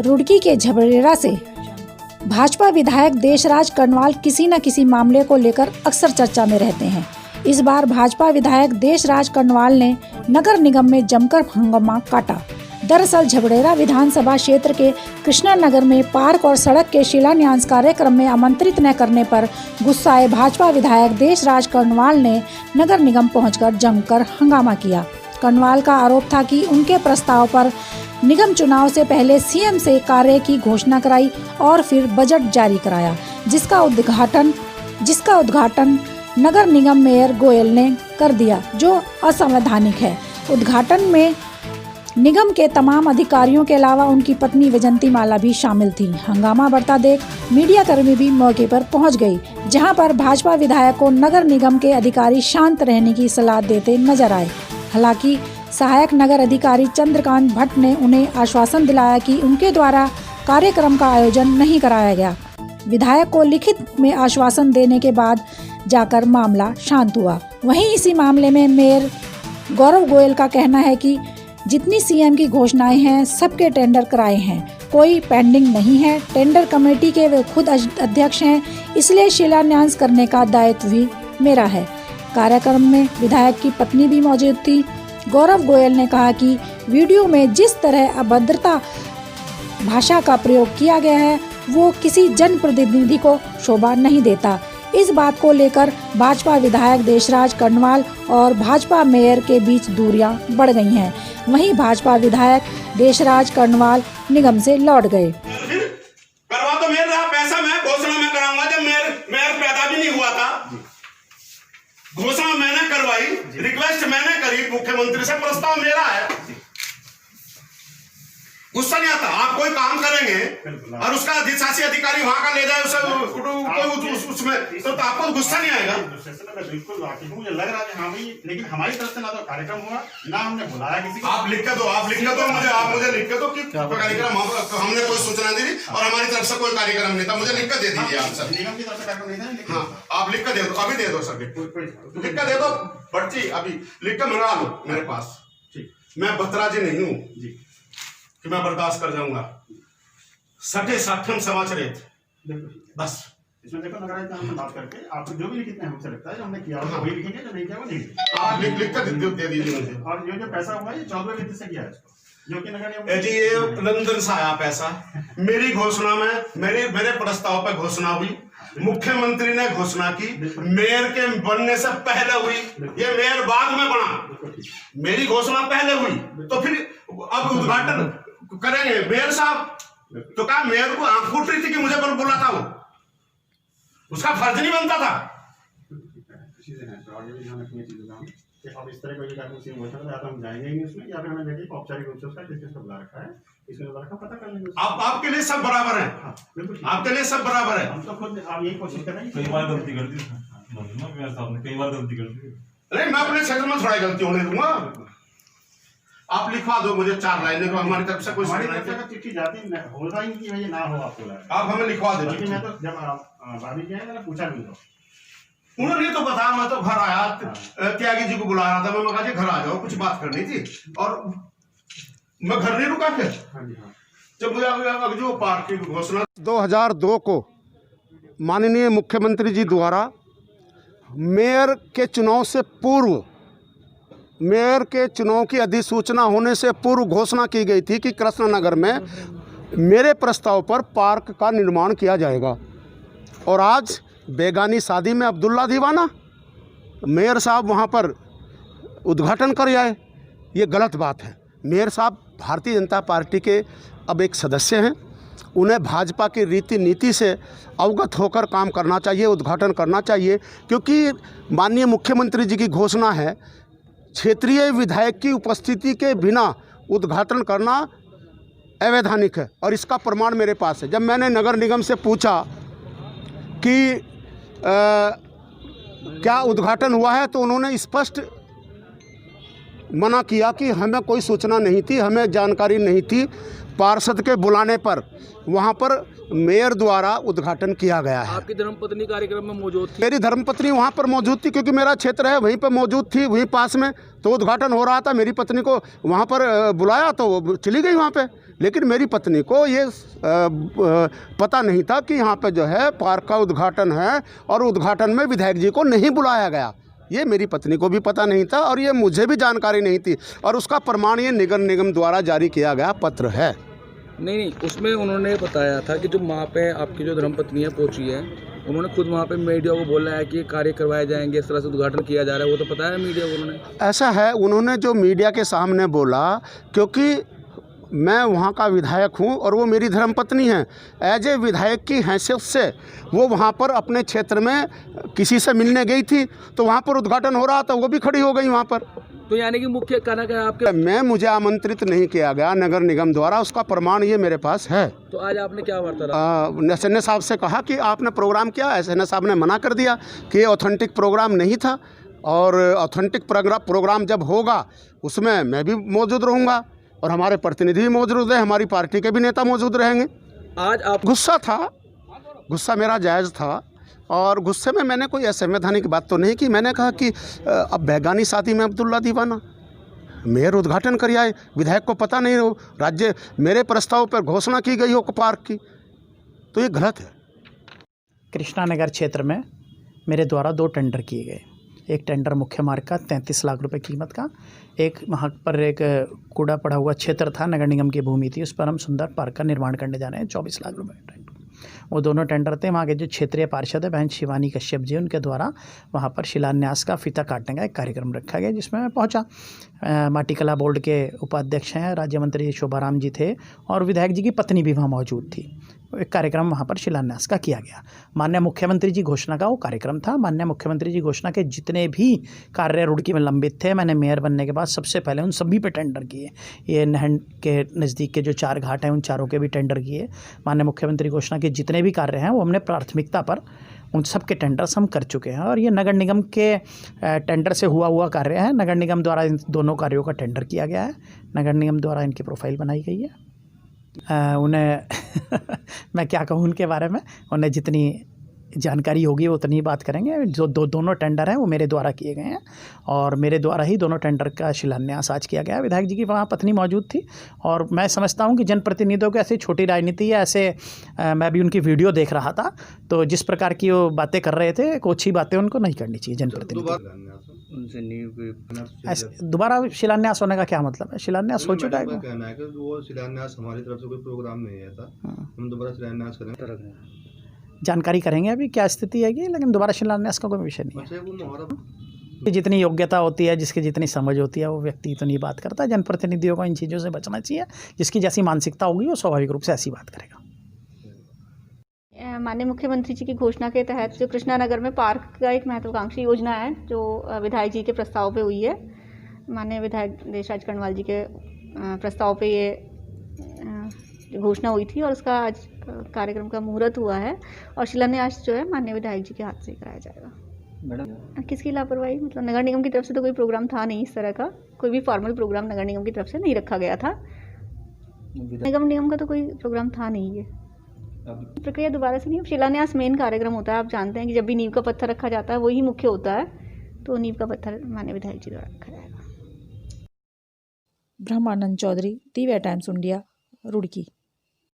रुड़की के झबरेड़ा से भाजपा विधायक देशराज कर्णवाल किसी न किसी मामले को लेकर अक्सर चर्चा में रहते हैं। इस बार भाजपा विधायक देशराज कर्णवाल ने नगर निगम में जमकर हंगामा काटा। दरअसल झबरेड़ा विधानसभा क्षेत्र के कृष्णा नगर में पार्क और सड़क के शिलान्यास कार्यक्रम में आमंत्रित न करने पर गुस्साए भाजपा विधायक देशराज कर्णवाल ने नगर निगम पहुंचकर जमकर हंगामा किया। कर्णवाल का आरोप था कि उनके प्रस्ताव पर निगम चुनाव से पहले सीएम से कार्य की घोषणा कराई और फिर बजट जारी कराया, जिसका उद्घाटन नगर निगम मेयर गोयल ने कर दिया, जो असंवैधानिक है। उद्घाटन में निगम के तमाम अधिकारियों के अलावा उनकी पत्नी वैजंती माला भी शामिल थी। हंगामा बढ़ता देख मीडिया कर्मी भी मौके पर पहुंच गई, जहां पर भाजपा विधायक को नगर निगम के अधिकारी शांत रहने की सलाह देते नजर आए। हालांकि सहायक नगर अधिकारी चंद्रकांत भट्ट ने उन्हें आश्वासन दिलाया कि उनके द्वारा कार्यक्रम का आयोजन नहीं कराया गया। विधायक को लिखित में आश्वासन देने के बाद जाकर मामला शांत हुआ। वहीं इसी मामले में मेयर गौरव गोयल का कहना है कि जितनी सीएम की घोषणाएं हैं सबके टेंडर कराए हैं, कोई पेंडिंग नहीं है। टेंडर कमेटी के वे खुद अध्यक्ष हैं, इसलिए शिलान्यास करने का दायित्व भी मेरा है। कार्यक्रम में विधायक की पत्नी भी मौजूद थी। गौरव गोयल ने कहा कि वीडियो में जिस तरह अभद्रता भाषा का प्रयोग किया गया है वो किसी जनप्रतिनिधि को शोभा नहीं देता। इस बात को लेकर भाजपा विधायक देशराज कर्णवाल और भाजपा मेयर के बीच दूरियां बढ़ गई हैं। वहीं भाजपा विधायक देशराज कर्णवाल निगम से लौट गए। करवा तो मेरा पैसा मैं घोषणा में कराऊंगा। जब मेयर पैदा भी नहीं हुआ था, घोषणा मैंने करवाई, रिक्वेस्ट मैंने करी मुख्यमंत्री से, प्रस्ताव मेरा है। गुस्सा नहीं आता। आप कोई काम करेंगे और उसका अधिशासी अधिकारी वहां का ले जाए उसमें तो आपको गुस्सा नहीं आएगा। बिल्कुल मुझे लग रहा है हाँ भाई, लेकिन हमारी तरफ से ना तो कार्यक्रम हुआ, ना हमने बुलाया किसी को। आप लिख के दो मुझे लिख के दो कि कार्यक्रम हमने कोई सूचना दी और हमारी तरफ से कोई कार्यक्रम नहीं था। मुझे लिख के दे दीजिए आप सर। निगम की तरफ से कार्यक्रम नहीं था। हाँ, आप लिख के दे दो, अभी दे दो सर, लिख के दे दो भट्टी, अभी लिख के मंगा लो मेरे पास। मैं बतराजी नहीं हूँ जी कि मैं बर्दाश्त कर जाऊंगा। सटे साठम समाज रहे थे बस। इसमें देखो नगर में बात करके आपको जो भी लिखित में हमसे लगता है हमने किया वही लिखेंगे, जो नहीं किया वो नहीं। आप लिख कर दे दीजिए मुझे। और जो पैसा हुआ ये 14 वित्त से किया है इसको, जो कि नगर जी ये लंदन से आया पैसा। मेरी घोषणा में मेरे प्रस्ताव पर घोषणा हुई, मुख्यमंत्री ने घोषणा की, मेयर के बनने से पहले हुई। ये मेयर बाद में बना, मेरी घोषणा पहले हुई। तो फिर अब उद्घाटन करेंगे मेयर साहब, तो क्या मेयर को आंख फूट रही थी कि मुझे बोला था? वो उसका फर्ज नहीं बनता था। अब इस तरह का हम जाएंगे नहीं उसमें, या फिर हमें देखिए औपचारिक रूप से उसका किसको बुला रखा है, इसमें बुला रखा पता कर लेंगे। आपके लिए सब बराबर है। हाँ, बिल्कुल आपके लिए सब बराबर है। हम तो खुद आप यही कोशिश कर रहे हैं। कई बार गलती कर दी मेयर साहब ने, कई बार गलती कर दी। नहीं, मैं अपने क्षेत्र में थोड़ा गलती होने दूंगा। आप लिखवा दो मुझे 4 लाइनें, को हमारी तरफ से कोई चिट्ठी जाती होगा ही कि ना हो आपको, आप हमें लिखवा दो। मैं तो जब भाभी जी मैंने पूछा भी तो उन्होंने तो बताया। मैं तो घर आया, त्यागी जी को बुला रहा था, मैं कहा जी घर आ जाओ, कुछ बात करनी थी, और मैं घर नहीं रुका। फिर जब मुझे जो पार्क की घोषणा 2002 को माननीय मुख्यमंत्री जी द्वारा मेयर के चुनाव से पूर्व, मेयर के चुनाव की अधिसूचना होने से पूर्व घोषणा की गई थी कि कृष्णा नगर में मेरे प्रस्ताव पर पार्क का निर्माण किया जाएगा। और आज बेगानी शादी में अब्दुल्ला दीवाना मेयर साहब वहाँ पर उद्घाटन कर आए, ये गलत बात है। मेयर साहब भारतीय जनता पार्टी के अब एक सदस्य हैं, उन्हें भाजपा की रीति नीति से अवगत होकर काम करना चाहिए, उद्घाटन करना चाहिए, क्योंकि माननीय मुख्यमंत्री जी की घोषणा है क्षेत्रीय विधायक की उपस्थिति के बिना उद्घाटन करना अवैधानिक है, और इसका प्रमाण मेरे पास है। जब मैंने नगर निगम से पूछा कि क्या उद्घाटन हुआ है, तो उन्होंने स्पष्ट मना किया कि हमें कोई सूचना नहीं थी, हमें जानकारी नहीं थी। पार्षद के बुलाने पर वहाँ पर मेयर द्वारा उद्घाटन किया गया है। आपकी धर्मपत्नी कार्यक्रम में मौजूद थी? मेरी धर्मपत्नी वहाँ पर मौजूद थी, क्योंकि मेरा क्षेत्र है, वहीं पर मौजूद थी, वहीं पास में। तो उद्घाटन हो रहा था, मेरी पत्नी को वहाँ पर बुलाया तो वो चली गई वहाँ पे। लेकिन मेरी पत्नी को ये पता नहीं था कि यहाँ पे जो है पार्क का उद्घाटन है और उद्घाटन में विधायक जी को नहीं बुलाया गया। ये मेरी पत्नी को भी पता नहीं था और ये मुझे भी जानकारी नहीं थी, और उसका प्रमाण ये नगर निगम द्वारा जारी किया गया पत्र है। नहीं, उसमें उन्होंने बताया था कि जो वहाँ पे आपकी जो धर्मपत्नी है पहुंची है, उन्होंने खुद वहाँ पे मीडिया को बोला है कि ये कार्य करवाए जाएंगे, इस तरह से उद्घाटन किया जा रहा है। वो तो पता है मीडिया को उन्होंने? ऐसा है, उन्होंने जो मीडिया के सामने बोला, क्योंकि मैं वहाँ का विधायक हूँ और वो मेरी धर्मपत्नी है, एज ए विधायक की हैसियत से वो वहाँ पर अपने क्षेत्र में किसी से मिलने गई थी, तो वहाँ पर उद्घाटन हो रहा था, वो भी खड़ी हो गई वहाँ पर। तो यानी कि मुख्य कहना क्या है आपके? मुझे आमंत्रित नहीं किया गया नगर निगम द्वारा, उसका प्रमाण ये मेरे पास है। तो आज आपने क्या वार्तालाप? एसएनए साहब से कहा कि आपने प्रोग्राम किया, एसएनए साहब ने मना कर दिया कि ये ऑथेंटिक प्रोग्राम नहीं था, और ऑथेंटिक प्रोग्राम जब होगा उसमें मैं भी मौजूद रहूँगा और हमारे प्रतिनिधि भी मौजूद है, हमारी पार्टी के भी नेता मौजूद रहेंगे। आज आप गुस्सा था, गुस्सा मेरा जायज़ था, और गुस्से में मैंने कोई असंवैधानिक बात तो नहीं की। मैंने कहा कि अब बैगानी शादी में अब्दुल्ला दीवाना, मेयर उद्घाटन कर आए, विधायक को पता नहीं हो, राज्य मेरे प्रस्ताव पर घोषणा की गई हो पार्क की, तो ये गलत है। कृष्णा नगर क्षेत्र में मेरे द्वारा 2 टेंडर किए गए। एक टेंडर मुख्य मार्ग का 33 लाख रुपए कीमत का, एक वहाँ पर एक कूड़ा पड़ा हुआ क्षेत्र था, नगर निगम की भूमि थी, उस पर हम सुंदर पार्क का निर्माण करने जा रहे हैं, 24 लाख रुपए टेंडर। वो दोनों टेंडर थे। वहाँ के जो क्षेत्रीय पार्षद है बहन शिवानी कश्यप जी, उनके द्वारा वहाँ पर शिलान्यास का फीता काटने का एक कार्यक्रम रखा गया, जिसमें मैं पहुँचा। माटी कला बोर्ड के उपाध्यक्ष हैं, राज्य मंत्री शोभाराम जी थे और विधायक जी की पत्नी भी वहाँ मौजूद थी। एक कार्यक्रम वहाँ पर शिलान्यास का किया गया। माननीय मुख्यमंत्री जी घोषणा का वो कार्यक्रम था। माननीय मुख्यमंत्री जी घोषणा के जितने भी कार्य रुड़की में लंबित थे, मैंने मेयर बनने के बाद सबसे पहले उन सभी पे टेंडर किए। ये नहर के नज़दीक के जो 4 घाट हैं, उन चारों के भी टेंडर किए। माननीय मुख्यमंत्री घोषणा के जितने भी कार्य हैं वो हमने प्राथमिकता पर उन सब के टेंडर्स हम कर चुके हैं, और ये नगर निगम के टेंडर से हुआ कार्य है। नगर निगम द्वारा इन दोनों कार्यों का टेंडर किया गया है, नगर निगम द्वारा इनकी प्रोफाइल बनाई गई है। उन्हें मैं क्या कहूँ उनके बारे में, उन्हें जितनी जानकारी होगी वो उतनी बात करेंगे। जो दोनों टेंडर हैं वो मेरे द्वारा किए गए हैं, और मेरे द्वारा ही दोनों टेंडर का शिलान्यास आज किया गया। विधायक जी की वहाँ पत्नी मौजूद थी, और मैं समझता हूँ कि जनप्रतिनिधियों की ऐसी छोटी राजनीति है, ऐसे मैं भी उनकी वीडियो देख रहा था, तो जिस प्रकार की वो बातें कर रहे थे, कुछ ही बातें उनको नहीं करनी चाहिए जनप्रतिनिधि। ऐसे दोबारा शिलान्यास होने का क्या मतलब है? शिलान्यास हो चुका है। कहना है कि वो शिलान्यास हमारी तरफ से कोई प्रोग्राम नहीं है था, हम दोबारा शिलान्यास करेंगे, जानकारी करेंगे अभी क्या स्थिति है, लेकिन दोबारा शिलान्यास का कोई विषय नहीं है। जितनी योग्यता होती है, जिसकी जितनी समझ होती है, वो व्यक्ति इतनी बात करता है। जनप्रतिनिधियों को इन चीज़ों से बचना चाहिए। जिसकी जैसी मानसिकता होगी वो स्वाभाविक रूप से ऐसी बात करेगा। माननीय मुख्यमंत्री जी की घोषणा के तहत जो कृष्णा नगर में पार्क का एक महत्वाकांक्षी योजना है, जो विधायक जी के प्रस्ताव पे हुई है, माननीय विधायक देशराज कर्णवाल जी के प्रस्ताव पे ये घोषणा हुई थी, और उसका आज कार्यक्रम का मुहूर्त हुआ है, और शिलान्यास जो है माननीय विधायक जी के हाथ से कराया जाएगा। मैडम किसकी लापरवाही? मतलब नगर निगम की तरफ से तो कोई प्रोग्राम था नहीं, इस तरह का कोई भी फॉर्मल प्रोग्राम नगर निगम की तरफ से नहीं रखा गया था। निगम का तो कोई प्रोग्राम था नहीं। ये प्रक्रिया दोबारा से नहीं, शिलान्यास मेन कार्यक्रम होता है। आप जानते हैं कि जब भी नींव का पत्थर रखा जाता है वही मुख्य होता है, तो नींव का पत्थर माननीय विधायक जी द्वारा रखा जाएगा। ब्रह्मानंद चौधरी, दिव्या टाइम्स इंडिया, रुड़की।